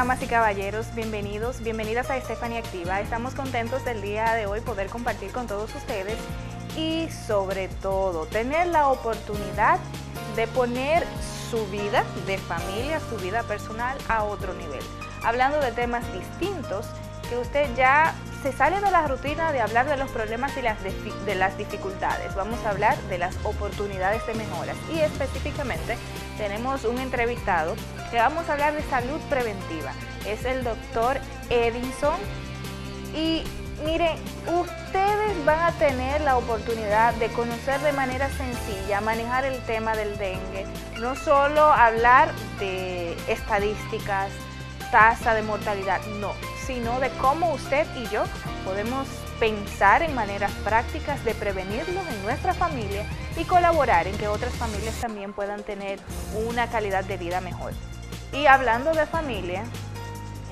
damas y caballeros, bienvenidas a Stephanie Activa. Estamos contentos del día de hoy poder compartir con todos ustedes y sobre todo tener la oportunidad de poner su vida de familia, su vida personal a otro nivel. Hablando de temas distintos, que usted ya se sale de la rutina de hablar de los problemas y de las dificultades. Vamos a hablar de las oportunidades de mejoras y específicamente tenemos un entrevistado que vamos a hablar de salud preventiva. Es el doctor Edinson y miren, ustedes van a tener la oportunidad de conocer de manera sencilla, manejar el tema del dengue, no solo hablar de estadísticas, tasa de mortalidad, no, sino de cómo usted y yo podemos pensar en maneras prácticas de prevenirlo en nuestra familia y colaborar en que otras familias también puedan tener una calidad de vida mejor. Y hablando de familia,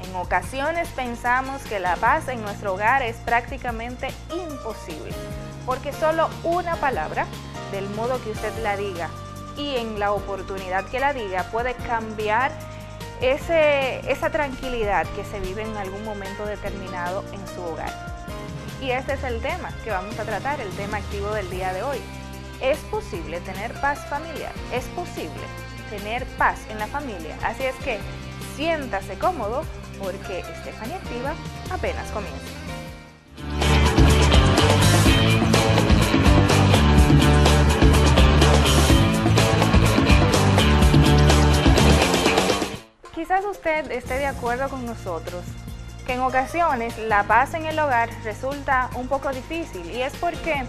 en ocasiones pensamos que la paz en nuestro hogar es prácticamente imposible, porque solo una palabra, del modo que usted la diga y en la oportunidad que la diga, puede cambiar esa tranquilidad que se vive en algún momento determinado en su hogar. Y este es el tema que vamos a tratar, el tema activo del día de hoy. ¿Es posible tener paz familiar? ¿Es posible tener paz en la familia? Así es que siéntase cómodo porque Stephanie Activa apenas comienza. Quizás usted esté de acuerdo con nosotros que en ocasiones la paz en el hogar resulta un poco difícil y es porque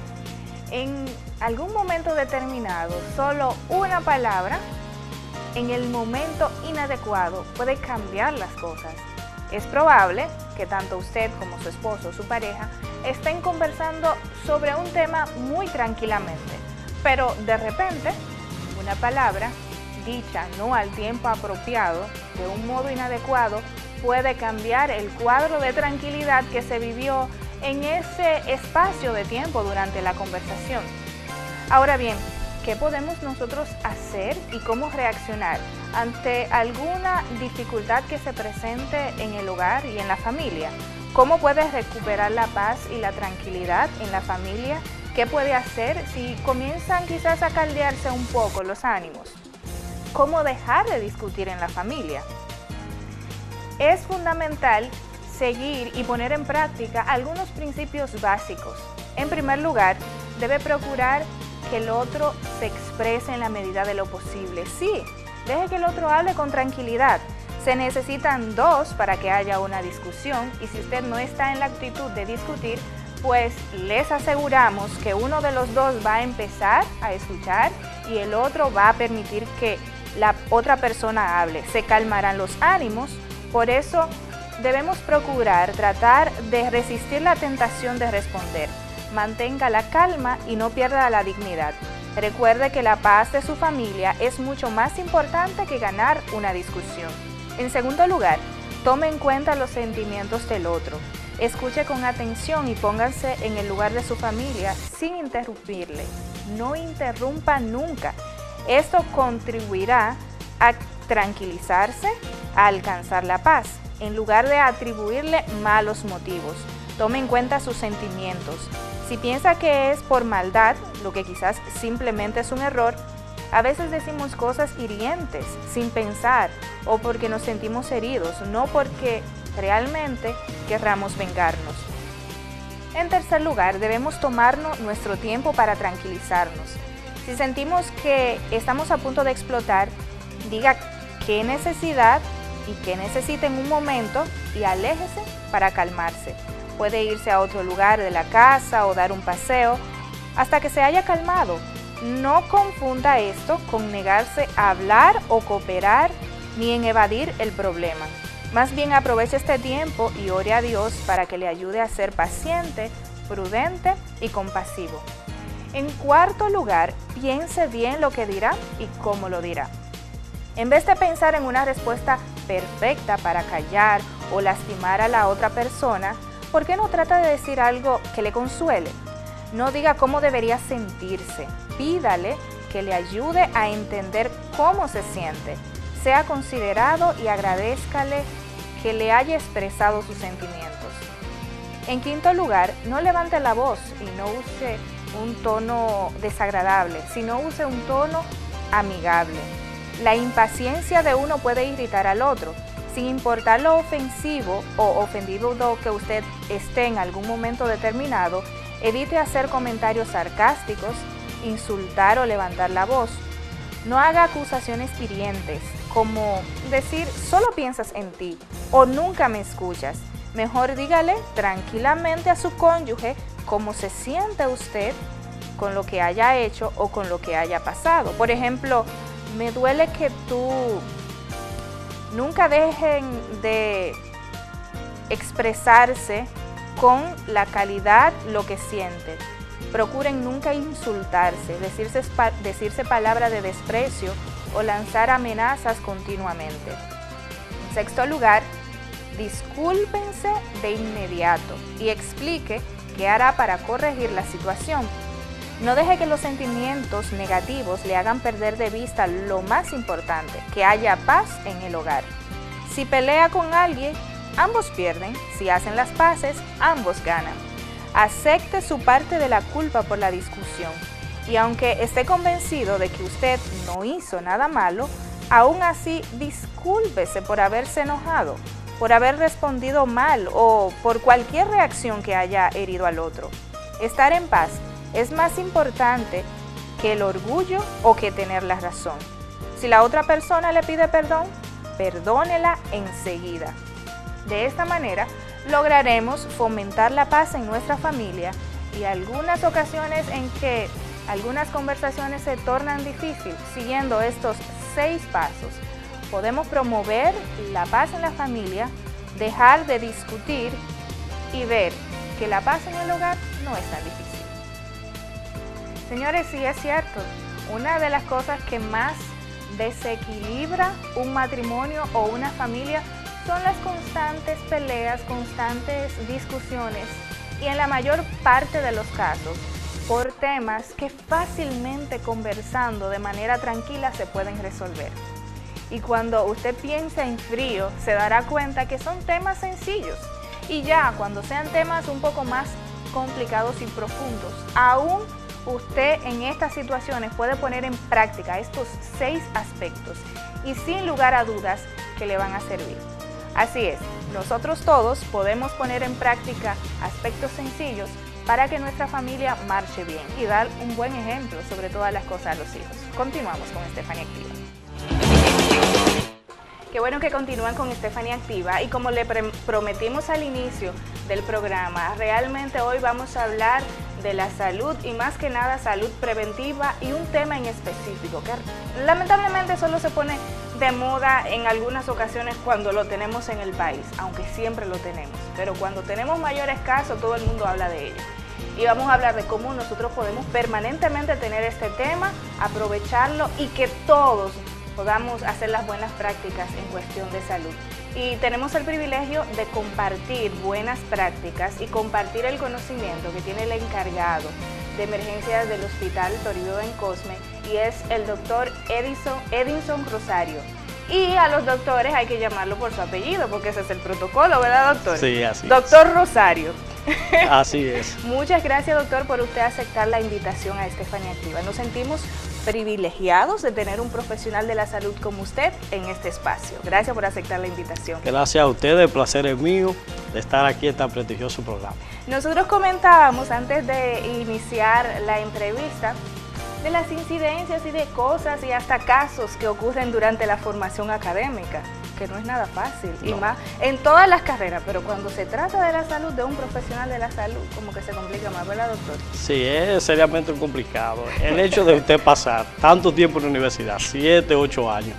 en algún momento determinado solo una palabra en el momento inadecuado puede cambiar las cosas. Es probable que tanto usted como su esposo o su pareja estén conversando sobre un tema muy tranquilamente, pero de repente una palabra dicha no al tiempo apropiado, de un modo inadecuado, puede cambiar el cuadro de tranquilidad que se vivió en ese espacio de tiempo durante la conversación. Ahora bien, ¿qué podemos nosotros hacer y cómo reaccionar ante alguna dificultad que se presente en el hogar y en la familia? ¿Cómo puedes recuperar la paz y la tranquilidad en la familia? ¿Qué puede hacer si comienzan quizás a caldearse un poco los ánimos? ¿Cómo dejar de discutir en la familia? Es fundamental seguir y poner en práctica algunos principios básicos. En primer lugar, debe procurar que el otro se exprese en la medida de lo posible. Sí, deje que el otro hable con tranquilidad. Se necesitan dos para que haya una discusión y si usted no está en la actitud de discutir, pues les aseguramos que uno de los dos va a empezar a escuchar y el otro va a permitir que la otra persona hable. Se calmarán los ánimos, por eso debemos procurar tratar de resistir la tentación de responder. Mantenga la calma y no pierda la dignidad. Recuerde que la paz de su familia es mucho más importante que ganar una discusión. En segundo lugar, tome en cuenta los sentimientos del otro. Escuche con atención y pónganse en el lugar de su familia sin interrumpirle. No interrumpa nunca. Esto contribuirá a tranquilizarse, a alcanzar la paz, en lugar de atribuirle malos motivos. Tome en cuenta sus sentimientos. Si piensa que es por maldad, lo que quizás simplemente es un error, a veces decimos cosas hirientes sin pensar o porque nos sentimos heridos, no porque realmente querramos vengarnos. En tercer lugar, debemos tomarnos nuestro tiempo para tranquilizarnos. Si sentimos que estamos a punto de explotar, diga qué necesidad y qué necesita en un momento y aléjese para calmarse. Puede irse a otro lugar de la casa o dar un paseo hasta que se haya calmado. No confunda esto con negarse a hablar o cooperar ni en evadir el problema. Más bien aproveche este tiempo y ore a Dios para que le ayude a ser paciente, prudente y compasivo. En cuarto lugar, piense bien lo que dirá y cómo lo dirá. En vez de pensar en una respuesta perfecta para callar o lastimar a la otra persona, ¿por qué no trata de decir algo que le consuele? No diga cómo debería sentirse, pídale que le ayude a entender cómo se siente. Sea considerado y agradézcale que le haya expresado sus sentimientos. En quinto lugar, no levante la voz y no use un tono desagradable, sino use un tono amigable. La impaciencia de uno puede irritar al otro, sin importar lo ofensivo o ofendido que usted esté en algún momento determinado. Evite hacer comentarios sarcásticos, insultar o levantar la voz. No haga acusaciones hirientes, como decir solo piensas en ti o nunca me escuchas. Mejor dígale tranquilamente a su cónyuge cómo se siente usted con lo que haya hecho o con lo que haya pasado. Por ejemplo, me duele que tú nunca dejen de expresarse con la calidad lo que sienten. Procuren nunca insultarse, decirse palabras de desprecio o lanzar amenazas continuamente. En sexto lugar, discúlpense de inmediato y explique qué hará para corregir la situación. No deje que los sentimientos negativos le hagan perder de vista lo más importante, que haya paz en el hogar. Si pelea con alguien, ambos pierden. Si hacen las paces, ambos ganan. Acepte su parte de la culpa por la discusión y aunque esté convencido de que usted no hizo nada malo, aún así discúlpese por haberse enojado, por haber respondido mal o por cualquier reacción que haya herido al otro. Estar en paz es más importante que el orgullo o que tener la razón. Si la otra persona le pide perdón, perdónela enseguida. De esta manera, lograremos fomentar la paz en nuestra familia y algunas ocasiones en que algunas conversaciones se tornan difíciles. Siguiendo estos 6 pasos, podemos promover la paz en la familia, dejar de discutir y ver que la paz en el hogar no es tan difícil. Señores, sí es cierto, una de las cosas que más desequilibra un matrimonio o una familia son las constantes peleas, constantes discusiones y en la mayor parte de los casos por temas que fácilmente conversando de manera tranquila se pueden resolver. Y cuando usted piensa en frío se dará cuenta que son temas sencillos y ya cuando sean temas un poco más complicados y profundos, aún usted en estas situaciones puede poner en práctica estos 6 aspectos y sin lugar a dudas que le van a servir. Así es, nosotros todos podemos poner en práctica aspectos sencillos para que nuestra familia marche bien y dar un buen ejemplo sobre todas las cosas a los hijos. Continuamos con Estefanía Activa. Qué bueno que continúan con Estefanía Activa y como le prometimos al inicio del programa, realmente hoy vamos a hablar de la salud y más que nada salud preventiva y un tema en específico que lamentablemente solo se pone de moda en algunas ocasiones cuando lo tenemos en el país, aunque siempre lo tenemos, pero cuando tenemos mayores casos todo el mundo habla de ello. Y vamos a hablar de cómo nosotros podemos permanentemente tener este tema, aprovecharlo y que todos podamos hacer las buenas prácticas en cuestión de salud. Y tenemos el privilegio de compartir buenas prácticas y compartir el conocimiento que tiene el encargado de emergencias del Hospital Toribio Bencosme y es el doctor Edinson Rosario. Y a los doctores hay que llamarlo por su apellido porque ese es el protocolo, ¿verdad, doctor? Sí, así Doctor es. Rosario. Así es. Muchas gracias, doctor, por usted aceptar la invitación a Estefanía Activa. Nos sentimos privilegiados de tener un profesional de la salud como usted en este espacio. Gracias por aceptar la invitación. Gracias a ustedes, el placer es mío de estar aquí en tan prestigioso programa. Nosotros comentábamos antes de iniciar la entrevista de las incidencias y de cosas y hasta casos que ocurren durante la formación académica, que no es nada fácil, no. Y más en todas las carreras, pero cuando se trata de la salud de un profesional de la salud, como que se complica más, ¿verdad, doctor? Sí, es seriamente complicado. El hecho de usted pasar tanto tiempo en la universidad, 7, 8 años,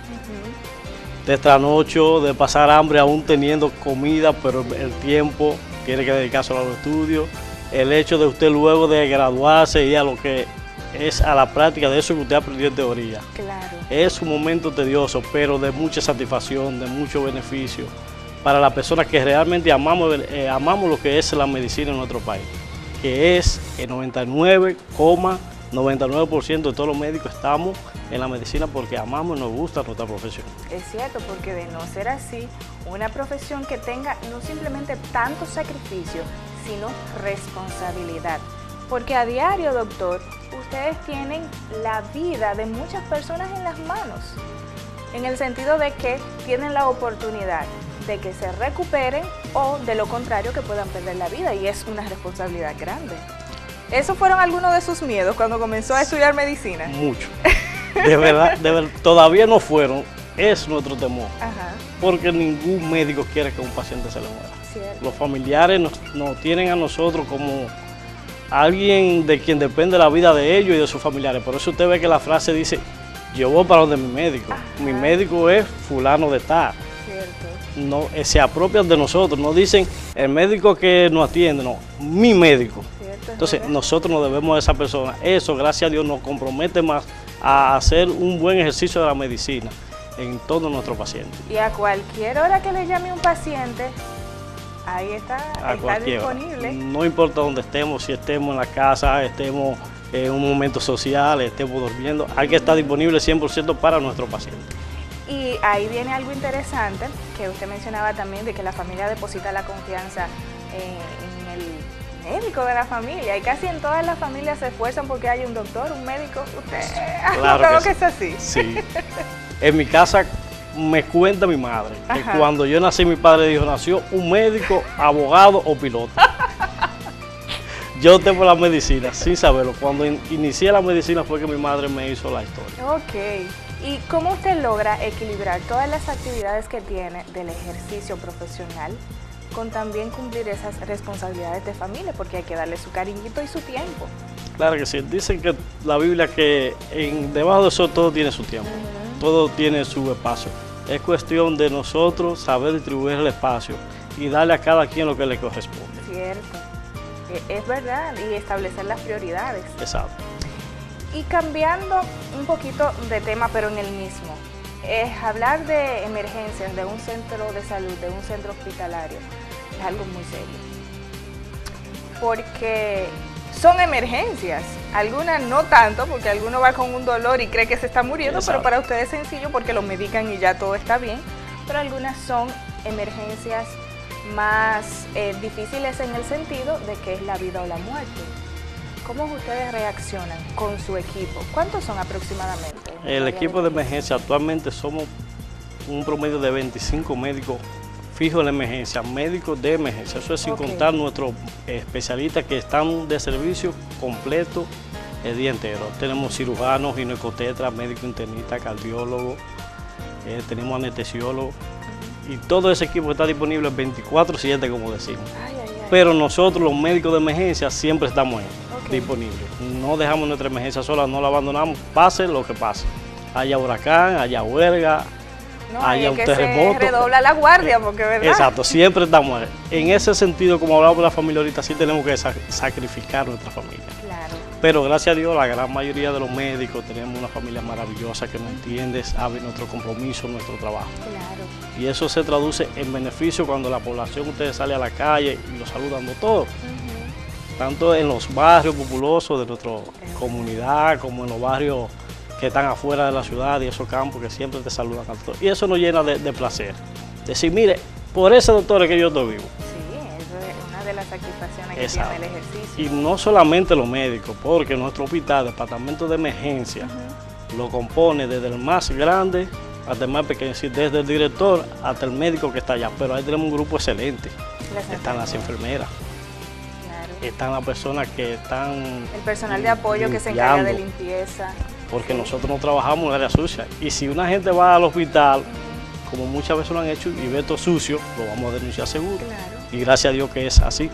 de trasnocho, de pasar hambre aún teniendo comida, pero el tiempo tiene que dedicarse a los estudios, el hecho de usted luego de graduarse y a lo que es a la práctica de eso que usted aprendió en teoría. Claro. Es un momento tedioso, pero de mucha satisfacción, de mucho beneficio para las personas que realmente amamos lo que es la medicina en nuestro país, que es el 99,99% de todos los médicos estamos en la medicina porque amamos y nos gusta nuestra profesión. Es cierto, porque de no ser así, una profesión que tenga no simplemente tanto sacrificio, sino responsabilidad. Porque a diario, doctor, ustedes tienen la vida de muchas personas en las manos, en el sentido de que tienen la oportunidad de que se recuperen o de lo contrario que puedan perder la vida, y es una responsabilidad grande. ¿Esos fueron algunos de sus miedos cuando comenzó a estudiar medicina? Mucho. De verdad, todavía no fueron. Es nuestro temor. Ajá. Porque ningún médico quiere que un paciente se le muera. Cierto. Los familiares nos tienen a nosotros como alguien de quien depende la vida de ellos y de sus familiares. Por eso usted ve que la frase dice, yo voy para donde mi médico. Ajá. Mi médico es fulano de tal. Cierto. No, se apropian de nosotros, no dicen el médico que nos atiende, no, mi médico. Cierto, Entonces ¿verdad? nosotros nos debemos a esa persona. Eso, gracias a Dios, nos compromete más a hacer un buen ejercicio de la medicina en todos nuestros pacientes. Y a cualquier hora que le llame un paciente, ahí está Cualquier hora. disponible. No importa dónde estemos, si estemos en la casa, estemos en un momento social, estemos durmiendo, hay que estar disponible 100% para nuestro paciente. Y ahí viene algo interesante que usted mencionaba también, de que la familia deposita la confianza en el médico de la familia, y casi en todas las familias se esfuerzan porque hay un doctor, un médico. Usted Claro que es así. Sí. En mi casa me cuenta mi madre que Ajá. cuando yo nací, mi padre dijo, nació un médico, abogado o piloto. Yo tengo la medicina sin saberlo. Cuando inicié la medicina fue que mi madre me hizo la historia. Ok. ¿Y cómo usted logra equilibrar todas las actividades que tiene del ejercicio profesional con también cumplir esas responsabilidades de familia? Porque hay que darle su cariñito y su tiempo. Claro que sí. Dicen que la Biblia que debajo de eso todo tiene su tiempo, todo tiene su espacio. Es cuestión de nosotros saber distribuir el espacio y darle a cada quien lo que le corresponde. Cierto. Es verdad, y establecer las prioridades. Exacto. Y cambiando un poquito de tema, pero en el mismo, hablar de emergencias de un centro de salud, de un centro hospitalario, es algo muy serio. Porque son emergencias, algunas no tanto, porque alguno va con un dolor y cree que se está muriendo, Exacto. pero para ustedes es sencillo porque lo medican y ya todo está bien. Pero algunas son emergencias más difíciles en el sentido de que es la vida o la muerte. ¿Cómo ustedes reaccionan con su equipo? ¿Cuántos son aproximadamente? El equipo de emergencia actualmente somos un promedio de 25 médicos fijos en la emergencia, médicos de emergencia. Eso es sin contar nuestros especialistas que están de servicio completo el día entero. Tenemos cirujanos, ginecotetras, médico internista, cardiólogo, tenemos anestesiólogo y todo ese equipo está disponible 24/7, como decimos. Ay, ay, ay. Pero nosotros, los médicos de emergencia, siempre estamos disponibles. No dejamos nuestra emergencia sola, no la abandonamos, pase lo que pase. Haya huracán, haya huelga, No, haya es un que terremoto. se redobla la guardia, porque verdad. Exacto, siempre estamos. En ese sentido, como hablamos de la familia ahorita, sí tenemos que sacrificar nuestra familia. Claro. Pero gracias a Dios, la gran mayoría de los médicos tenemos una familia maravillosa que nos entiende, sabe nuestro compromiso, nuestro trabajo. Claro. Y eso se traduce en beneficio cuando la población, ustedes sale a la calle y los saludan todos. Tanto en los barrios populosos de nuestra comunidad, como en los barrios que están afuera de la ciudad y esos campos que siempre te saludan a todos. Y eso nos llena de placer. Decir, mire, por ese doctor es que yo estoy vivo. Sí, eso es una de las satisfacciones que Exacto. tiene el ejercicio. Y no solamente los médicos, porque nuestro hospital, departamento de emergencia, lo compone desde el más grande hasta el más pequeño, es decir, desde el director hasta el médico que está allá. Pero ahí tenemos un grupo excelente. Están las enfermeras. Están las personas que están... El personal de apoyo que se encarga de limpieza. Porque nosotros no trabajamos en el área sucia. Y si una gente va al hospital, como muchas veces lo han hecho, y ve todo sucio, lo vamos a denunciar seguro. Claro. Y gracias a Dios que es así.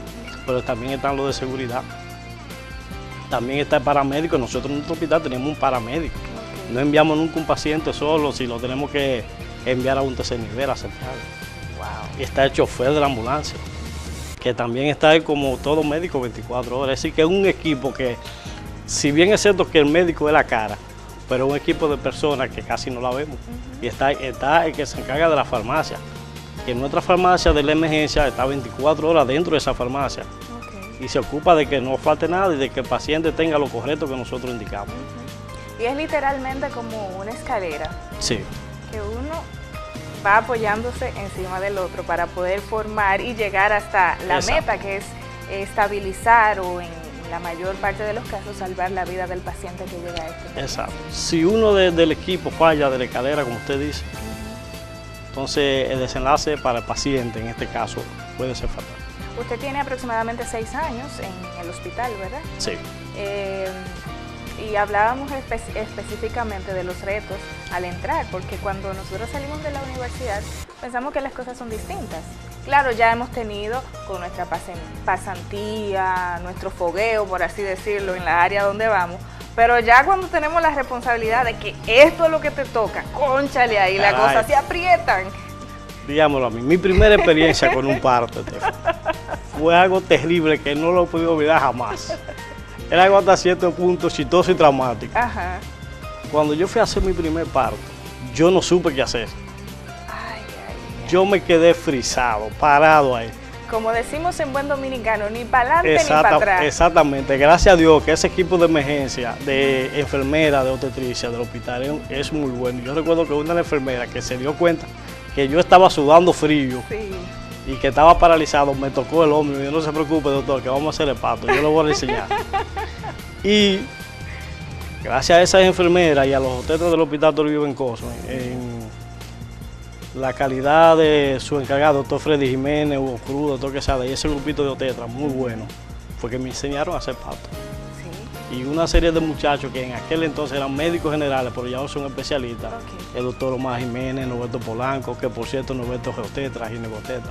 Pero también están los de seguridad. También está el paramédico. Nosotros en nuestro hospital tenemos un paramédico. No enviamos nunca un paciente solo, si lo tenemos que enviar a un tercer nivel, a Santiago. Wow. Y está el chofer de la ambulancia, que también está ahí como todo médico 24 horas. Es decir, que es un equipo que, si bien es cierto que el médico es la cara, pero es un equipo de personas que casi no la vemos. Y está el que se encarga de la farmacia, que en nuestra farmacia de la emergencia está 24 horas dentro de esa farmacia. Y se ocupa de que no falte nada y de que el paciente tenga lo correcto que nosotros indicamos. Y es literalmente como una escalera. Sí. Que uno va apoyándose encima del otro para poder formar y llegar hasta la meta, que es estabilizar o en la mayor parte de los casos salvar la vida del paciente que llega a esto. Exacto. Si uno del equipo falla de la escalera, como usted dice, entonces el desenlace para el paciente, en este caso, puede ser fatal. Usted tiene aproximadamente 6 años en el hospital, ¿verdad? Sí. Y hablábamos específicamente de los retos al entrar, porque cuando nosotros salimos de la universidad pensamos que las cosas son distintas. Claro, ya hemos tenido con nuestra pasantía, nuestro fogueo, por así decirlo, en la área donde vamos, pero ya cuando tenemos la responsabilidad de que esto es lo que te toca, cónchale ahí, las cosas se aprietan. Digámoslo a mí, mi primera experiencia con un parto fue algo terrible que no lo he podido olvidar jamás. Era algo hasta cierto punto chistoso y traumático. Ajá. Cuando yo fui a hacer mi primer parto, yo no supe qué hacer. Yo me quedé frisado, parado ahí. Como decimos en buen dominicano, ni para adelante ni para atrás. Exactamente. Gracias a Dios que ese equipo de emergencia, de enfermera, de obstetricia, del hospital es muy bueno. Yo recuerdo que una enfermera que se dio cuenta que yo estaba sudando frío y que estaba paralizado, me tocó el hombro y me dijo, no se preocupe, doctor, que vamos a hacer el parto, yo le voy a enseñar. Y gracias a esas enfermeras y a los obstetras del Hospital Toribio Vencoso, en la calidad de su encargado, doctor Freddy Jiménez, Hugo Cruz, doctor Quesada, y ese grupito de obstetras muy bueno, fue que me enseñaron a hacer parto. Y una serie de muchachos que en aquel entonces eran médicos generales, pero ya no son especialistas, el doctor Omar Jiménez, Norberto Polanco, que por cierto Norberto es obstetra, ginecobstetra,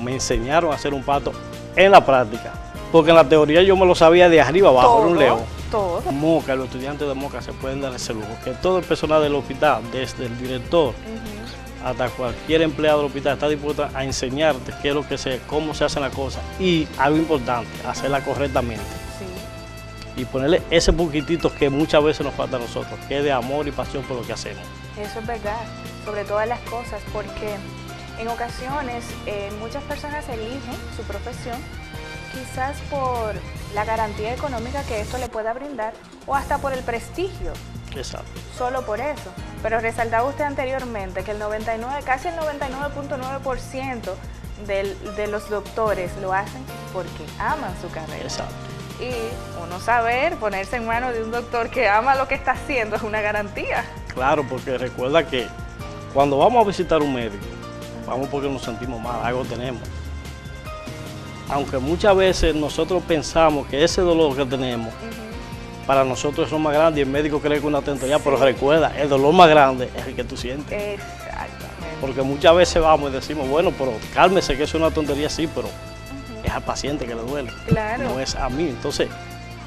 me enseñaron a hacer un parto en la práctica, porque en la teoría yo me lo sabía de arriba abajo, era un león. Moca, los estudiantes de Moca se pueden dar ese lujo, que todo el personal del hospital, desde el director hasta cualquier empleado del hospital, está dispuesto a enseñarte qué es lo que cómo se hacen las cosas y algo importante, hacerla correctamente. Y ponerle ese poquitito que muchas veces nos falta a nosotros, que es de amor y pasión por lo que hacemos. Eso es verdad, sobre todas las cosas, porque en ocasiones muchas personas eligen su profesión quizás por la garantía económica que esto le pueda brindar o hasta por el prestigio. Exacto. Solo por eso. Pero resaltaba usted anteriormente que casi el 99.9% de los doctores lo hacen porque aman su carrera. Exacto. Y uno saber, ponerse en manos de un doctor que ama lo que está haciendo es una garantía. Claro, porque recuerda que cuando vamos a visitar un médico, vamos porque nos sentimos mal, algo tenemos. Aunque muchas veces nosotros pensamos que ese dolor que tenemos, para nosotros es lo más grande y el médico cree que es una tontería, pero recuerda, el dolor más grande es el que tú sientes. Exactamente. Porque muchas veces vamos y decimos, bueno, pero cálmese que es una tontería, sí, pero es al paciente que le duele, no es a mí. Entonces,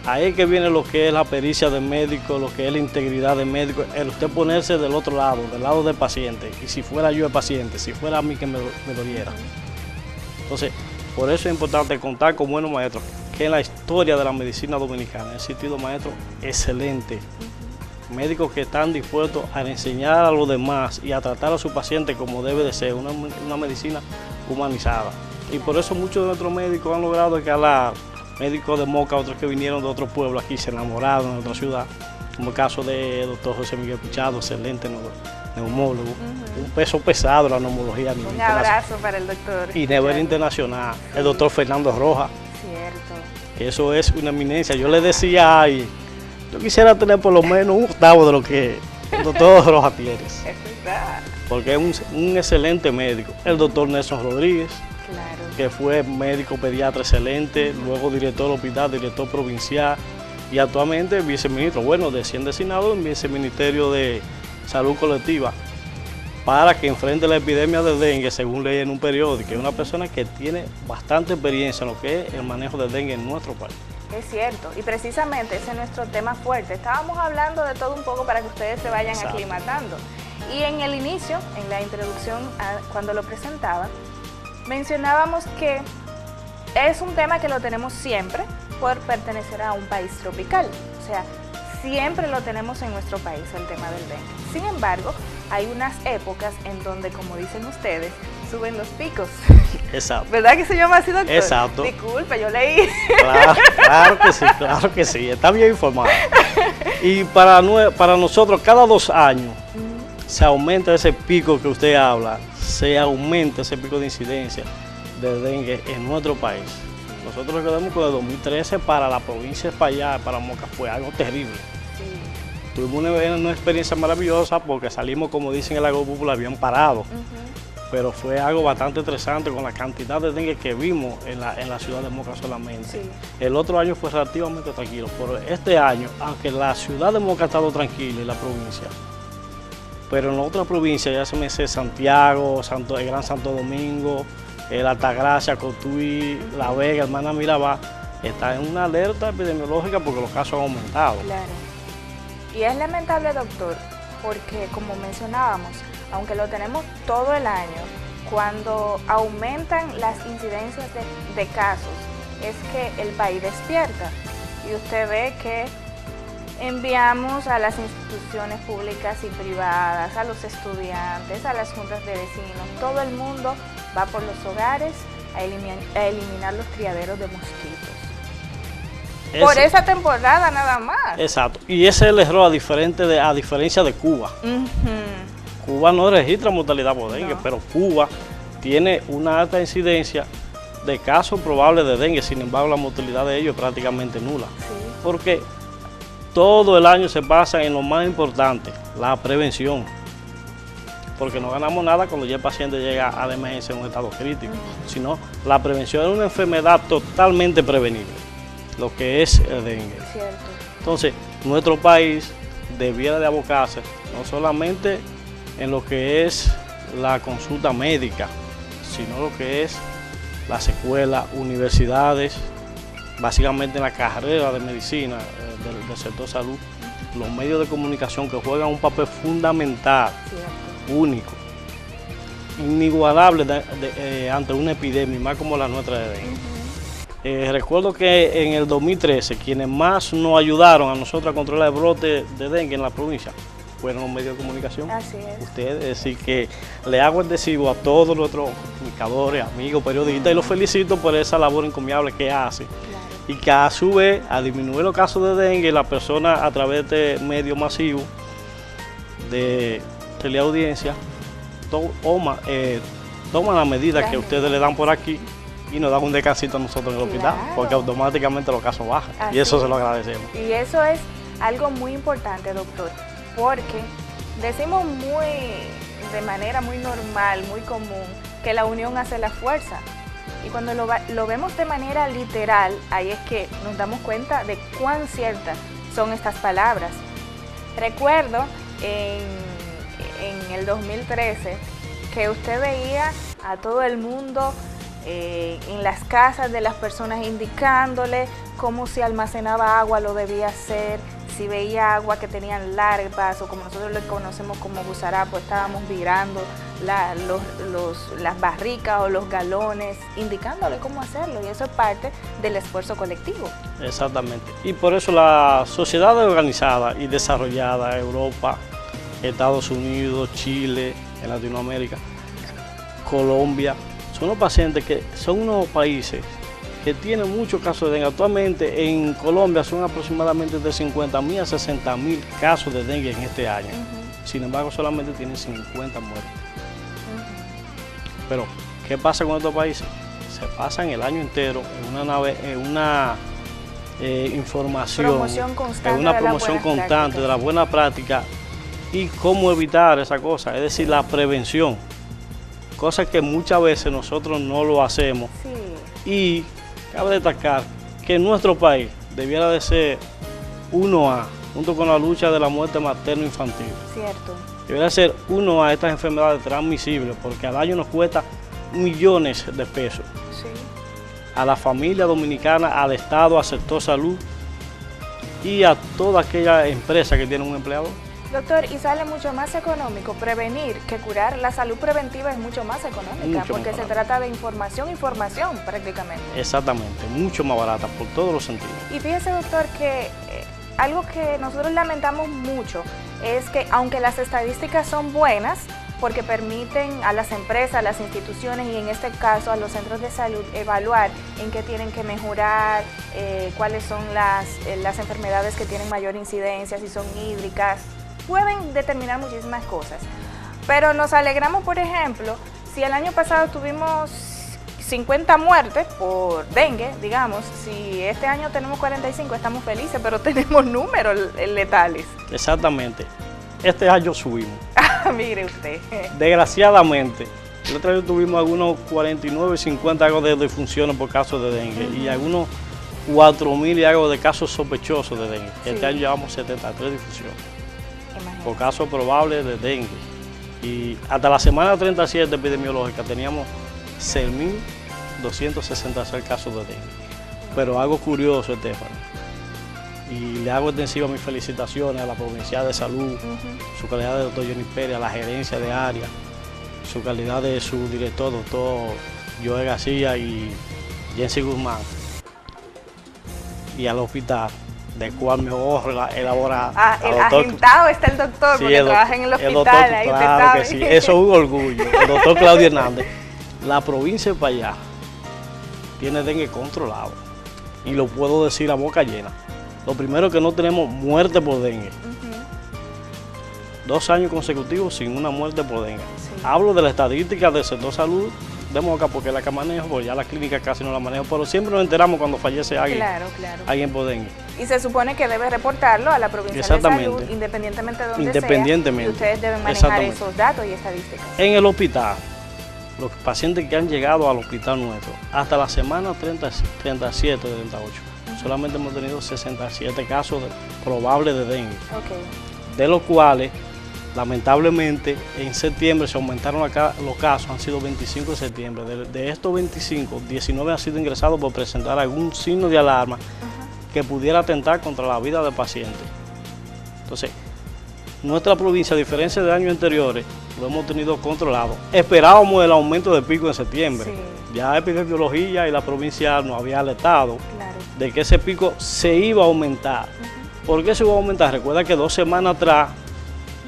ahí es que viene lo que es la pericia del médico, lo que es la integridad del médico, el usted ponerse del otro lado, del lado del paciente, y si fuera yo el paciente, si fuera a mí que me doliera. Entonces, por eso es importante contar con buenos maestros, que en la historia de la medicina dominicana ha existido maestros excelentes, médicos que están dispuestos a enseñar a los demás y a tratar a su paciente como debe de ser, una medicina humanizada. Y por eso muchos de nuestros médicos han logrado escalar, médicos de Moca, otros que vinieron de otros pueblos aquí, se enamoraron de otra ciudad, como el caso del doctor José Miguel Pichado, excelente neumólogo, un peso pesado la neumología. Un abrazo para el doctor. Y nivel internacional, el doctor Fernando Rojas. Cierto. Que eso es una eminencia. Yo le decía, ay, yo quisiera tener por lo menos un octavo de lo que el doctor Rojas tiene. Es verdad. Porque es un excelente médico. El doctor Nelson Rodríguez. Claro. Que fue médico pediatra excelente, luego director del hospital, director provincial y actualmente viceministro, bueno, recién designado en viceministerio de Salud Colectiva para que enfrente la epidemia de dengue, según leí en un periódico. Es una persona que tiene bastante experiencia en lo que es el manejo del dengue en nuestro país. Es cierto, y precisamente ese es nuestro tema fuerte. Estábamos hablando de todo un poco para que ustedes se vayan aclimatando. Y en el inicio, en la introducción, cuando lo presentaba, mencionábamos que es un tema que lo tenemos siempre por pertenecer a un país tropical, o sea, siempre lo tenemos en nuestro país el tema del dengue. Sin embargo, hay unas épocas en donde, como dicen ustedes, suben los picos. Exacto. ¿Verdad que se llama así, doctor? Exacto. Disculpe, yo leí. Claro que sí, está bien informado. Y para nosotros, cada 2 años, se aumenta ese pico que usted habla, se aumente ese pico de incidencia de dengue en nuestro país. Nosotros recordemos que de 2013 para la provincia de Espaillat, para Moca, fue algo terrible. Sí. Tuvimos una experiencia maravillosa porque salimos, como dicen en el agro popular, bien parados. Pero fue algo bastante estresante con la cantidad de dengue que vimos en la ciudad de Moca solamente. Sí. El otro año fue relativamente tranquilo, pero este año, aunque la ciudad de Moca ha estado tranquila y la provincia, pero en otras provincias, ya se me dice Santiago, el Gran Santo Domingo, el Altagracia, Cotuí, La Vega, Hermana Mirabal, está en una alerta epidemiológica porque los casos han aumentado. Claro. Y es lamentable, doctor, porque como mencionábamos, aunque lo tenemos todo el año, cuando aumentan las incidencias de casos, es que el país despierta. Y usted ve que enviamos a las instituciones públicas y privadas, a los estudiantes, a las juntas de vecinos, todo el mundo va por los hogares a eliminar los criaderos de mosquitos. Por esa temporada nada más. Exacto. Y ese es el error a diferencia de Cuba. Cuba no registra mortalidad por dengue, pero Cuba tiene una alta incidencia de casos probables de dengue. Sin embargo, la mortalidad de ellos es prácticamente nula. Sí. Porque todo el año se basa en lo más importante, la prevención. Porque no ganamos nada cuando ya el paciente llega a la emergencia en un estado crítico, sino la prevención es una enfermedad totalmente prevenible, lo que es el dengue. Cierto. Entonces, nuestro país debiera de abocarse no solamente en lo que es la consulta médica, sino lo que es las escuelas, universidades, básicamente en la carrera de medicina del sector salud, los medios de comunicación que juegan un papel fundamental, único, inigualable ante una epidemia, más como la nuestra de dengue. Recuerdo que en el 2013 quienes más nos ayudaron a nosotros a controlar el brote de dengue en la provincia fueron los medios de comunicación. Así es. Ustedes, es decir, que le hago el adhesivo a todos nuestros comunicadores, amigos, periodistas, y los felicito por esa labor encomiable que hacen. Claro. Y que a su vez, a disminuir los casos de dengue, la persona a través de medios masivos de teleaudiencia toma las medidas que ustedes le dan por aquí y nos dan un descansito a nosotros en el hospital, porque automáticamente los casos bajan. Así y eso se lo agradecemos. Y eso es algo muy importante, doctor, porque decimos de manera muy normal, muy común, que la unión hace la fuerza. Y cuando lo vemos de manera literal, ahí es que nos damos cuenta de cuán ciertas son estas palabras. Recuerdo en el 2013 que usted veía a todo el mundo en las casas de las personas indicándole cómo se almacenaba agua, lo debía hacer. Si veía agua que tenían larvas o como nosotros le conocemos como gusarapo, estábamos virando las barricas o los galones, indicándole cómo hacerlo, y eso es parte del esfuerzo colectivo. Exactamente, y por eso la sociedad organizada y desarrollada, Europa, Estados Unidos, Chile, en Latinoamérica, Colombia, son unos países que tienen muchos casos de dengue. Actualmente en Colombia son aproximadamente de 50.000 a 60.000 casos de dengue en este año. Sin embargo, solamente tienen 50 muertes. Pero, ¿qué pasa con estos países? Se pasan el año entero en una promoción constante de la buena práctica y cómo evitar esa cosa, es decir, la prevención. Cosa que muchas veces nosotros no lo hacemos. Sí. Y cabe destacar que en nuestro país debiera de ser 1A, junto con la lucha de la muerte materno-infantil. Cierto. Debería ser 1A estas enfermedades transmisibles, porque al año nos cuesta millones de pesos. Sí. A la familia dominicana, al Estado, al sector salud y a toda aquella empresa que tiene un empleador. Doctor, y sale mucho más económico prevenir que curar. La salud preventiva es mucho más económica porque se trata de información prácticamente. Exactamente, mucho más barata por todos los sentidos. Y fíjese, doctor, que algo que nosotros lamentamos mucho es que aunque las estadísticas son buenas, porque permiten a las empresas, a las instituciones y en este caso a los centros de salud evaluar en qué tienen que mejorar, cuáles son las enfermedades que tienen mayor incidencia, si son hídricas, pueden determinar muchísimas cosas. Pero nos alegramos, por ejemplo, Si el año pasado tuvimos 50 muertes por dengue, digamos, si este año tenemos 45, estamos felices, pero tenemos números letales. Exactamente. Este año subimos. Mire usted. Desgraciadamente, el otro año tuvimos algunos 49, 50 algo de defunciones por casos de dengue y algunos 4.000 y algo de casos sospechosos de dengue. Sí. Este año llevamos 73 difusiones Imagínate. por casos probables de dengue. Y hasta la semana 37 epidemiológica teníamos 6.266 casos de dengue. Pero algo curioso, Estefany, y le hago extensivas mis felicitaciones a la Provincial de Salud, su calidad de doctor Johnny Pérez, a la gerencia de área, su calidad de su director, doctor Joel García y Jensi Guzmán, y al hospital, del cual me honra elaborar. El agentado está el doctor, Sí, porque trabaja en el hospital, ahí usted claro sabe. que sí, eso es un orgullo. El doctor Claudio Hernández, la provincia de Payá tiene dengue controlado, y lo puedo decir a boca llena. Lo primero que no tenemos muerte por dengue. 2 años consecutivos sin una muerte por dengue. Sí. Hablo de la estadística del sector salud de Moca, porque es la que manejo, porque ya la clínica casi no la manejo, pero siempre nos enteramos cuando fallece alguien, Claro. alguien por dengue. Y se supone que debe reportarlo a la Provincial de Exactamente. Salud, independientemente de donde Independientemente. sea, y ustedes deben manejar Exactamente. esos datos y estadísticas. En el hospital, los pacientes que han llegado al hospital nuestro, hasta la semana 37, 38, solamente hemos tenido 67 casos probables de dengue, Ok. de los cuales, lamentablemente, en septiembre se aumentaron los casos, han sido 25 de septiembre. De estos 25, 19 han sido ingresados por presentar algún signo de alarma que pudiera atentar contra la vida del paciente. Entonces, nuestra provincia, a diferencia de años anteriores, lo hemos tenido controlado. Esperábamos el aumento de pico en septiembre. Sí. Ya Epidemiología y la provincial nos había alertado Claro. de que ese pico se iba a aumentar. ¿Por qué se iba a aumentar? Recuerda que 3 semanas atrás,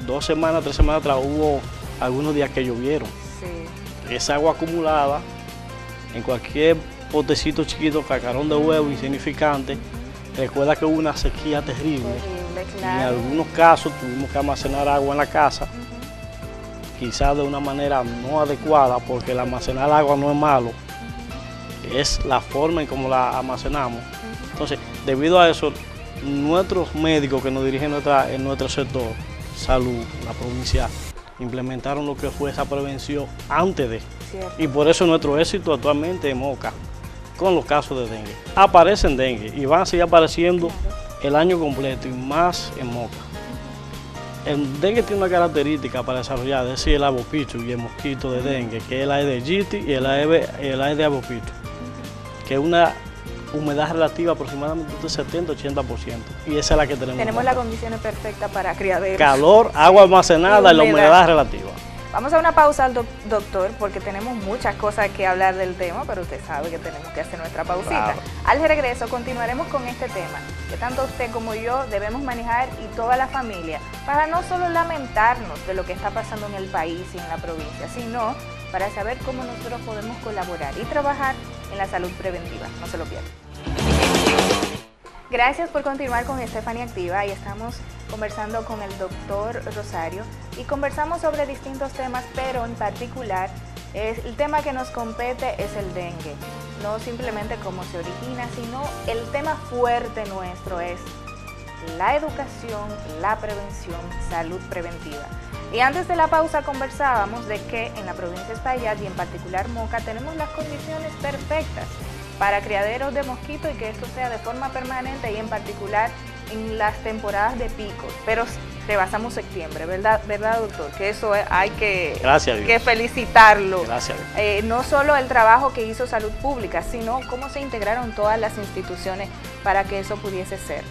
hubo algunos días que llovieron. Sí. Esa agua acumulada en cualquier potecito chiquito, cacarón de huevo insignificante, recuerda que hubo una sequía terrible. Terrible, En claro. algunos casos tuvimos que almacenar agua en la casa, quizás de una manera no adecuada, porque el almacenar agua no es malo, es la forma en cómo la almacenamos. Entonces, debido a eso, nuestros médicos que nos dirigen en nuestro sector, salud, la provincial, implementaron lo que fue esa prevención antes de. Cierto. Y por eso nuestro éxito actualmente en Moca, con los casos de dengue. Aparecen dengue y van a seguir apareciendo el año completo y más en Moca. El dengue tiene una característica para desarrollar, es decir, el abopicho y el mosquito de dengue, que es el Aedes aegypti y el Aedes abopicho, que es una humedad relativa aproximadamente de 70-80%, y esa es la que tenemos. Tenemos las condiciones perfectas para criaderos. Calor, agua almacenada y la humedad relativa. Vamos a una pausa, doctor, porque tenemos muchas cosas que hablar del tema, pero usted sabe que tenemos que hacer nuestra pausita. Claro. Al regreso continuaremos con este tema, que tanto usted como yo debemos manejar y toda la familia, para no solo lamentarnos de lo que está pasando en el país y en la provincia, sino para saber cómo nosotros podemos colaborar y trabajar en la salud preventiva. No se lo pierdan. Gracias por continuar con Estefany Activa, y estamos conversando con el doctor Rosario y conversamos sobre distintos temas, pero en particular el tema que nos compete es el dengue. No simplemente cómo se origina, sino el tema fuerte nuestro es la educación, la prevención, salud preventiva. Y antes de la pausa conversábamos de que en la provincia de Espaillat y en particular Moca tenemos las condiciones perfectas para criaderos de mosquitos y que esto sea de forma permanente y en particular en las temporadas de picos. Pero rebasamos septiembre, ¿verdad doctor? Que eso hay que, Gracias a Dios. que felicitarlo. Gracias a Dios. No solo el trabajo que hizo Salud Pública, sino cómo se integraron todas las instituciones para que eso pudiese ser.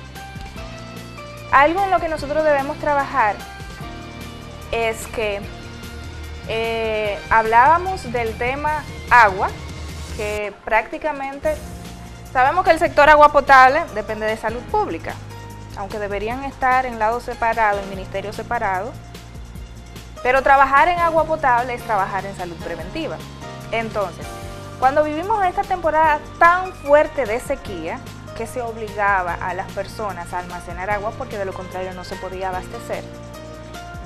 Algo en lo que nosotros debemos trabajar es que hablábamos del tema agua, que prácticamente sabemos que el sector agua potable depende de salud pública, aunque deberían estar en lados separados, en ministerios separados, pero trabajar en agua potable es trabajar en salud preventiva. Entonces, cuando vivimos esta temporada tan fuerte de sequía, que se obligaba a las personas a almacenar agua porque de lo contrario no se podía abastecer,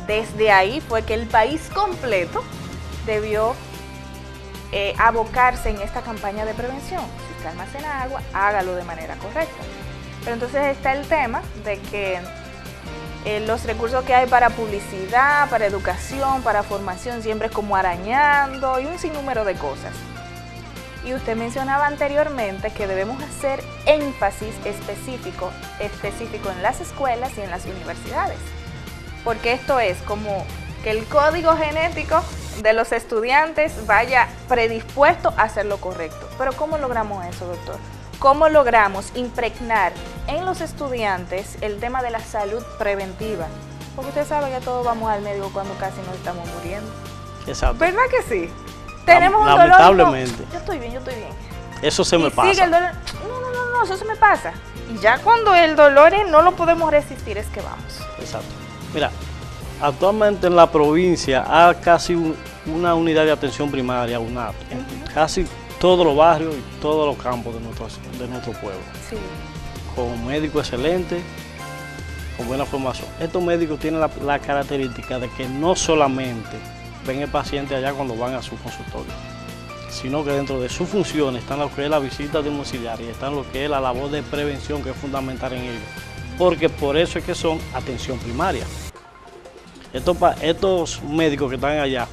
desde ahí fue que el país completo debió abocarse en esta campaña de prevención. Si usted almacena agua, hágalo de manera correcta. Pero entonces está el tema de que los recursos que hay para publicidad, para educación, para formación, siempre es como arañando y un sinnúmero de cosas. Y usted mencionaba anteriormente que debemos hacer énfasis específico en las escuelas y en las universidades. Porque esto es como que el código genético de los estudiantes vaya predispuesto a hacer lo correcto. Pero ¿cómo logramos eso, doctor? ¿Cómo logramos impregnar en los estudiantes el tema de la salud preventiva? Porque usted sabe que todos vamos al médico cuando casi nos estamos muriendo. Exacto. ¿Verdad que sí? Tenemos un dolor. Lamentablemente. Yo estoy bien. Eso se me pasa. Sigue el dolor. No, eso se me pasa. Y ya cuando el dolor no lo podemos resistir es que vamos. Exacto. Mira, actualmente en la provincia hay casi una unidad de atención primaria, UNAP, en casi todos los barrios y todos los campos de nuestro pueblo. Sí. Con médicos excelentes, con buena formación. Estos médicos tienen la característica de que no solamente ven el paciente allá cuando van a su consultorio, sino que dentro de sus funciones están lo que es la visita domiciliaria y están lo que es la labor de prevención, que es fundamental en ellos, porque por eso es que son atención primaria. Estos médicos que están allá,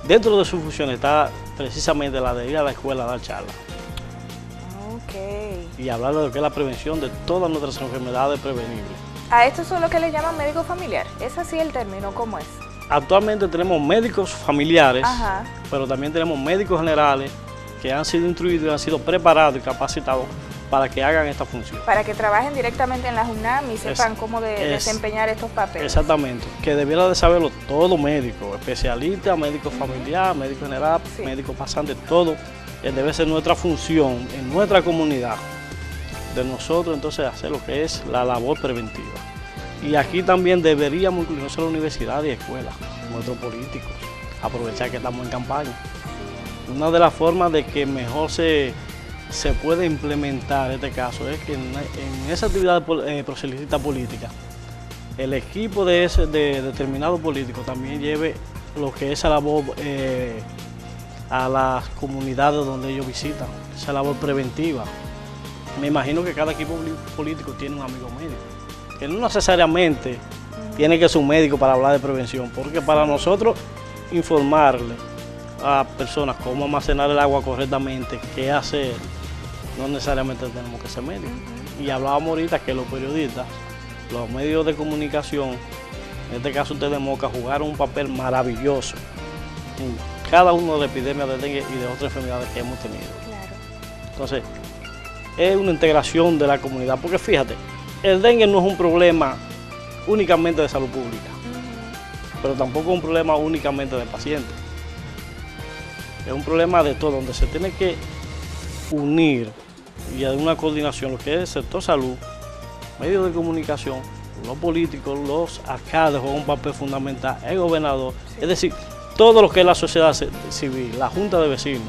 dentro de sus funciones está precisamente la de ir a la escuela a dar charlas. Okay. Y hablar de lo que es la prevención de todas nuestras enfermedades prevenibles. ¿A esto es lo que le llaman médico familiar? ¿Es así el término? ¿Cómo es? Actualmente tenemos médicos familiares, Ajá. pero también tenemos médicos generales que han sido instruidos, han sido preparados y capacitados para que hagan esta función. Para que trabajen directamente en la UNAM y sepan cómo desempeñar estos papeles. Exactamente, que debiera de saberlo todo médico, especialista, médico familiar, médico general, Sí. médico pasante, todo. Debe ser nuestra función en nuestra comunidad, de nosotros entonces hacer lo que es la labor preventiva. Y aquí también deberíamos incluir no solo universidades y escuelas, nuestros políticos, aprovechar que estamos en campaña. Una de las formas de que mejor se puede implementar este caso es que en esa actividad proselitista política, el equipo de determinado político también lleve lo que es esa labor a las comunidades donde ellos visitan, esa labor preventiva. Me imagino que cada equipo político tiene un amigo médico, que no necesariamente tiene que ser un médico para hablar de prevención, porque para nosotros informarle a personas cómo almacenar el agua correctamente, qué hacer, no necesariamente tenemos que ser médicos. Y hablábamos ahorita que los periodistas, los medios de comunicación, en este caso ustedes de Moca, jugaron un papel maravilloso en cada una de las epidemias de dengue y de otras enfermedades que hemos tenido. Claro. Entonces, es una integración de la comunidad, porque fíjate, el dengue no es un problema únicamente de salud pública, pero tampoco es un problema únicamente del paciente. Es un problema de todo, donde se tiene que unir y hay una coordinación, lo que es el sector salud, medios de comunicación, los políticos, los alcaldes juegan un papel fundamental, el gobernador, es decir, todo lo que es la sociedad civil, la junta de vecinos,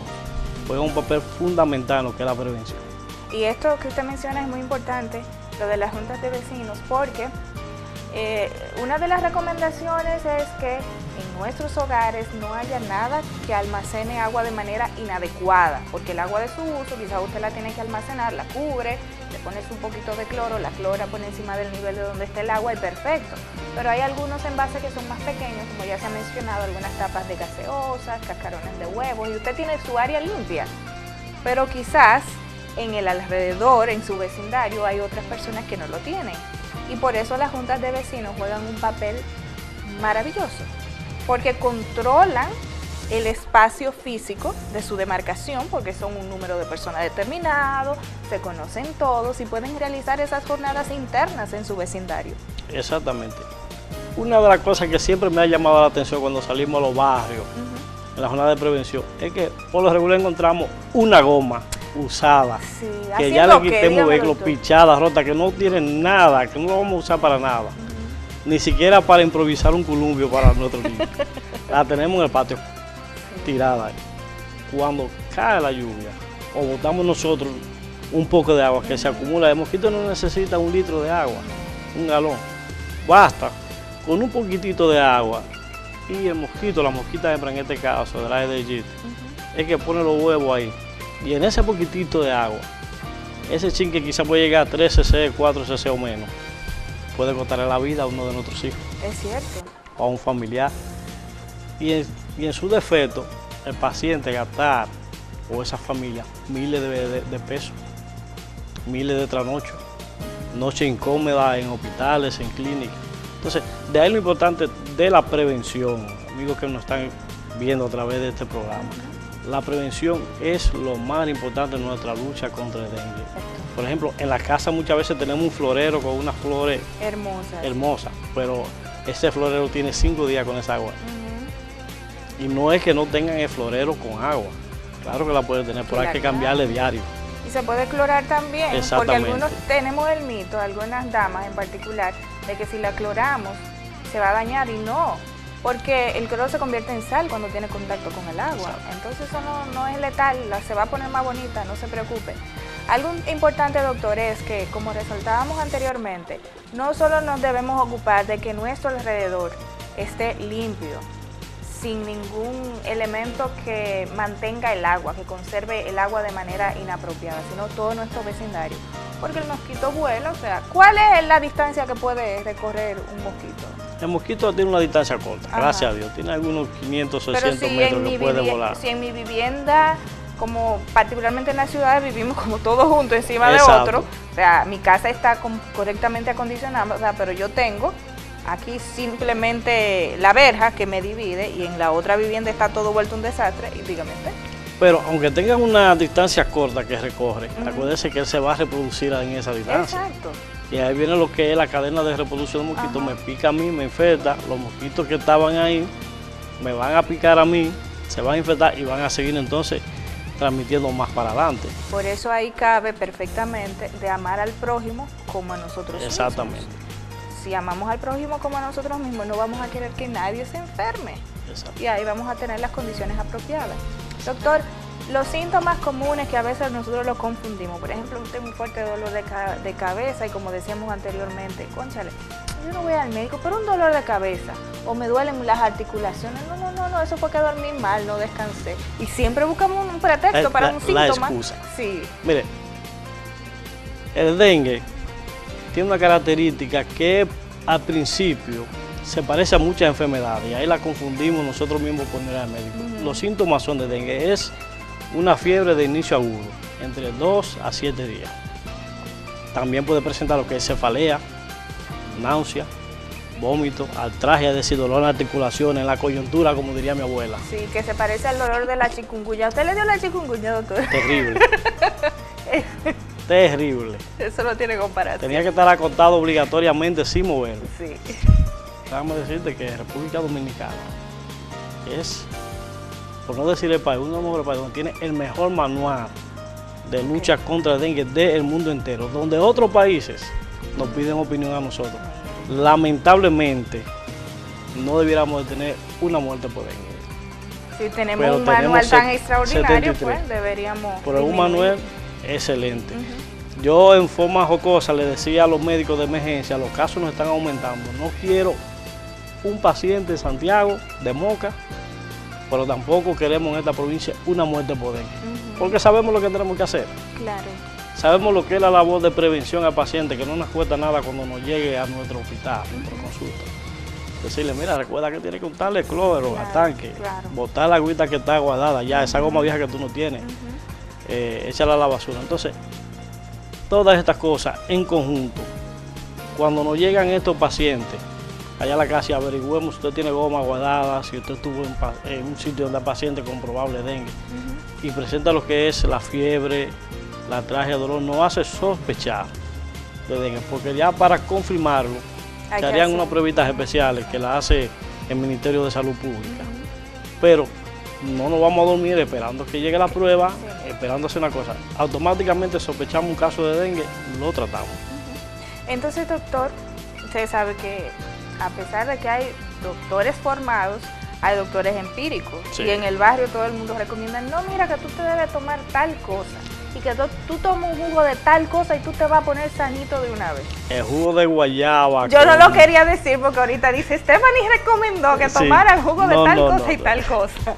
juega un papel fundamental en lo que es la prevención. Y esto que usted menciona es muy importante, lo de las juntas de vecinos, porque una de las recomendaciones es que en nuestros hogares no haya nada que almacene agua de manera inadecuada, porque el agua de su uso, quizás usted la tiene que almacenar, la cubre, le pones un poquito de cloro, la clora pone encima del nivel de donde está el agua y perfecto. Pero hay algunos envases que son más pequeños, como ya se ha mencionado, algunas tapas de gaseosas, cascarones de huevos, y usted tiene su área limpia, pero quizás en el alrededor, en su vecindario, hay otras personas que no lo tienen. Y por eso las juntas de vecinos juegan un papel maravilloso, porque controlan el espacio físico de su demarcación, porque son un número de personas determinado, se conocen todos y pueden realizar esas jornadas internas en su vecindario. Exactamente. Una de las cosas que siempre me ha llamado la atención cuando salimos a los barrios, en la jornada de prevención, es que por lo regular encontramos una goma usada, Sí, que ya le haciendo quitemos dígame, vehículos, doctor. pichadas, rotas, que no tienen nada, que no lo vamos a usar para nada, ni siquiera para improvisar un columpio para nuestros niños. La tenemos en el patio tirada ahí. Cuando cae la lluvia o botamos nosotros un poco de agua que se acumula, el mosquito no necesita 1 litro de agua, 1 galón, basta con un poquitito de agua y el mosquito, la mosquita hembra en este caso, del Aedes aegypti, es que pone los huevos ahí. Y en ese poquitito de agua, ese chin que quizá puede llegar a 3 cc, 4 cc o menos, puede costarle la vida a uno de nuestros hijos. Es cierto. O a un familiar. Y en su defecto, el paciente gastar, o esa familia, miles de pesos, miles de trasnochos, noches incómodas en hospitales, en clínicas. Entonces, de ahí lo importante de la prevención, amigos que nos están viendo a través de este programa. La prevención es lo más importante en nuestra lucha contra el dengue. Por ejemplo, en la casa muchas veces tenemos un florero con unas flores hermosas, pero ese florero tiene 5 días con esa agua. Y no es que no tengan el florero con agua, claro que la pueden tener, pero hay que cambiarle diario. Y se puede clorar también, porque Exactamente. algunos tenemos el mito, algunas damas en particular, de que si la cloramos se va a dañar, y no, porque el cloro se convierte en sal cuando tiene contacto con el agua. Exacto. Entonces eso no es letal, se va a poner más bonita, no se preocupe. Algo importante, doctor, es que, como resaltábamos anteriormente, no solo nos debemos ocupar de que nuestro alrededor esté limpio, sin ningún elemento que mantenga el agua, que conserve el agua de manera inapropiada, sino todo nuestro vecindario. Porque el mosquito vuela, o sea, ¿cuál es la distancia que puede recorrer un mosquito? El mosquito tiene una distancia corta, gracias a Dios, tiene algunos 500, 600 metros que puede volar. Si en mi vivienda, como particularmente en las ciudades, vivimos como todos juntos encima de otro, o sea, mi casa está correctamente acondicionada, o sea, pero yo tengo aquí simplemente la verja que me divide, y en la otra vivienda está todo vuelto un desastre, y dígame usted. Pero aunque tengan una distancia corta que recorre, acuérdese que él se va a reproducir en esa distancia. Exacto. Y ahí viene lo que es la cadena de reproducción de mosquitos. Me pica a mí, me infecta, los mosquitos que estaban ahí me van a picar a mí, se van a infectar y van a seguir entonces transmitiendo más para adelante. Por eso ahí cabe perfectamente de amar al prójimo como a nosotros Exactamente. mismos. Si amamos al prójimo como a nosotros mismos, no vamos a querer que nadie se enferme. Exacto. Y ahí vamos a tener las condiciones apropiadas. Doctor, los síntomas comunes que a veces nosotros los confundimos, por ejemplo, usted tiene un fuerte dolor de cabeza, y como decíamos anteriormente, cónchale, yo no voy al médico, pero un dolor de cabeza, o me duelen las articulaciones, no, eso fue que dormí mal, no descansé. Y siempre buscamos un pretexto para un síntoma. La excusa. Sí. Mire, el dengue tiene una característica que al principio se parece a muchas enfermedades, y ahí la confundimos nosotros mismos por ir al médico. Los síntomas son de dengue, es una fiebre de inicio agudo, entre 2 a 7 días. También puede presentar lo que es cefalea, náusea, vómito, artralgia, es decir, dolor en las articulaciones, en la coyuntura, como diría mi abuela. Sí, que se parece al dolor de la chikungunya. ¿Usted le dio la chikungunya, doctor? Terrible. Terrible. Eso no tiene comparación. Tenía que estar acostado obligatoriamente sin moverlo. Sí. Déjame decirte que República Dominicana es, por no decir el país, uno de los mejores países donde tiene el mejor manual de lucha contra el dengue del mundo entero, donde otros países nos piden opinión a nosotros. Lamentablemente, no debiéramos de tener una muerte por dengue. Si tenemos un manual tan extraordinario, 73. pues deberíamos... Pero un manual excelente. Yo en forma jocosa le decía a los médicos de emergencia, los casos nos están aumentando, no quiero un paciente en Santiago de Moca, pero tampoco queremos en esta provincia una muerte por dengue, porque sabemos lo que tenemos que hacer. Claro. Sabemos lo que es la labor de prevención al paciente, que no nos cuesta nada cuando nos llegue a nuestro hospital, a nuestra consulta. Decirle, mira, recuerda que tiene que untarle cloro al tanque, botar la agüita que está guardada ya, esa goma vieja que tú no tienes, échala a la basura. Entonces, todas estas cosas en conjunto, cuando nos llegan estos pacientes, allá a la casa y averigüemos si usted tiene goma guardada, si usted estuvo en un sitio donde hay paciente con probable dengue, y presenta lo que es la fiebre, la artralgia, el dolor, nos hace sospechar de dengue, porque ya para confirmarlo, se harían unas pruebitas especiales que la hace el Ministerio de Salud Pública. Pero no nos vamos a dormir esperando que llegue la prueba, esperando hacer una cosa. Automáticamente sospechamos un caso de dengue, lo tratamos. Entonces, doctor, usted sabe que a pesar de que hay doctores formados, hay doctores empíricos. Sí. Y en el barrio todo el mundo recomienda, no, mira que tú te debes tomar tal cosa. Y que tú tomas un jugo de tal cosa y tú te vas a poner sanito de una vez. El jugo de guayaba. Yo no lo quería decir porque ahorita dice, Stephanie recomendó que tomaran jugo de tal cosa y tal cosa.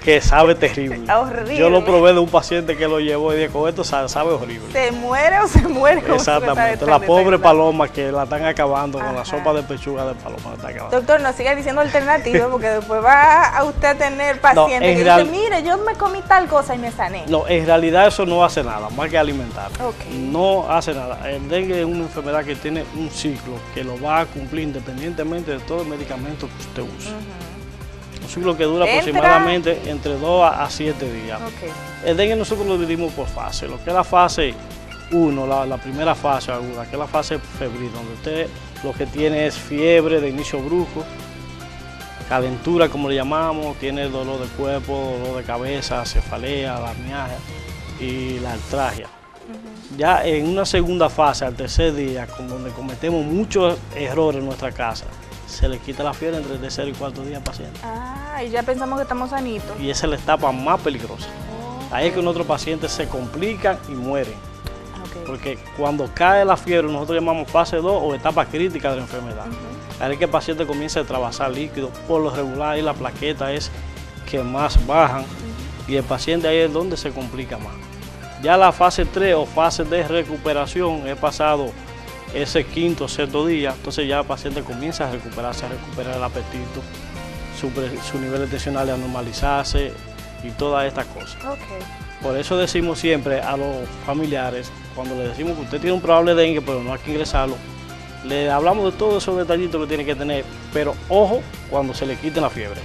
que sabe terrible. Horrible. Yo lo probé de un paciente que lo llevó y dijo, con esto sabe horrible. ¿Se muere o se muere? Exactamente, la pobre paloma que la están acabando con la sopa de pechuga de paloma. La están acabando. Doctor, no siga diciendo alternativa porque después va a usted a tener pacientes que dicen, mire, yo me comí tal cosa y me sané. No, en realidad eso no hace nada, más que alimentar. Okay. No hace nada. El dengue es una enfermedad que tiene un ciclo que lo va a cumplir independientemente de todo el medicamento que usted use. Un ciclo que dura aproximadamente entre 2 a 7 días. Okay. El dengue nosotros lo dividimos por fase. Lo que es la fase 1, la primera fase aguda, que es la fase febril, donde usted lo que tiene es fiebre de inicio brusco, calentura como le llamamos, tiene dolor de cuerpo, dolor de cabeza, cefalea, la mialgia y la artralgia. Ya en una segunda fase, al tercer día, donde cometemos muchos errores en nuestra casa, se le quita la fiebre entre el tercer y cuarto día al paciente. Y ya pensamos que estamos sanitos. Y esa es la etapa más peligrosa. Ahí es que nuestros pacientes se complican y mueren. Porque cuando cae la fiebre, nosotros llamamos fase 2 o etapa crítica de la enfermedad. Ahí es que el paciente comienza a trabasar líquido. Por lo regular, ahí la plaqueta es que más bajan y el paciente ahí es donde se complica más. Ya la fase 3 o fase de recuperación es pasado ese quinto o sexto día, entonces ya el paciente comienza a recuperarse, a recuperar el apetito, su nivel nutricional a normalizarse y todas estas cosas. Por eso decimos siempre a los familiares, cuando le decimos que usted tiene un probable dengue, pero no hay que ingresarlo, le hablamos de todos esos detallitos que tiene que tener, pero ojo cuando se le quite la fiebre.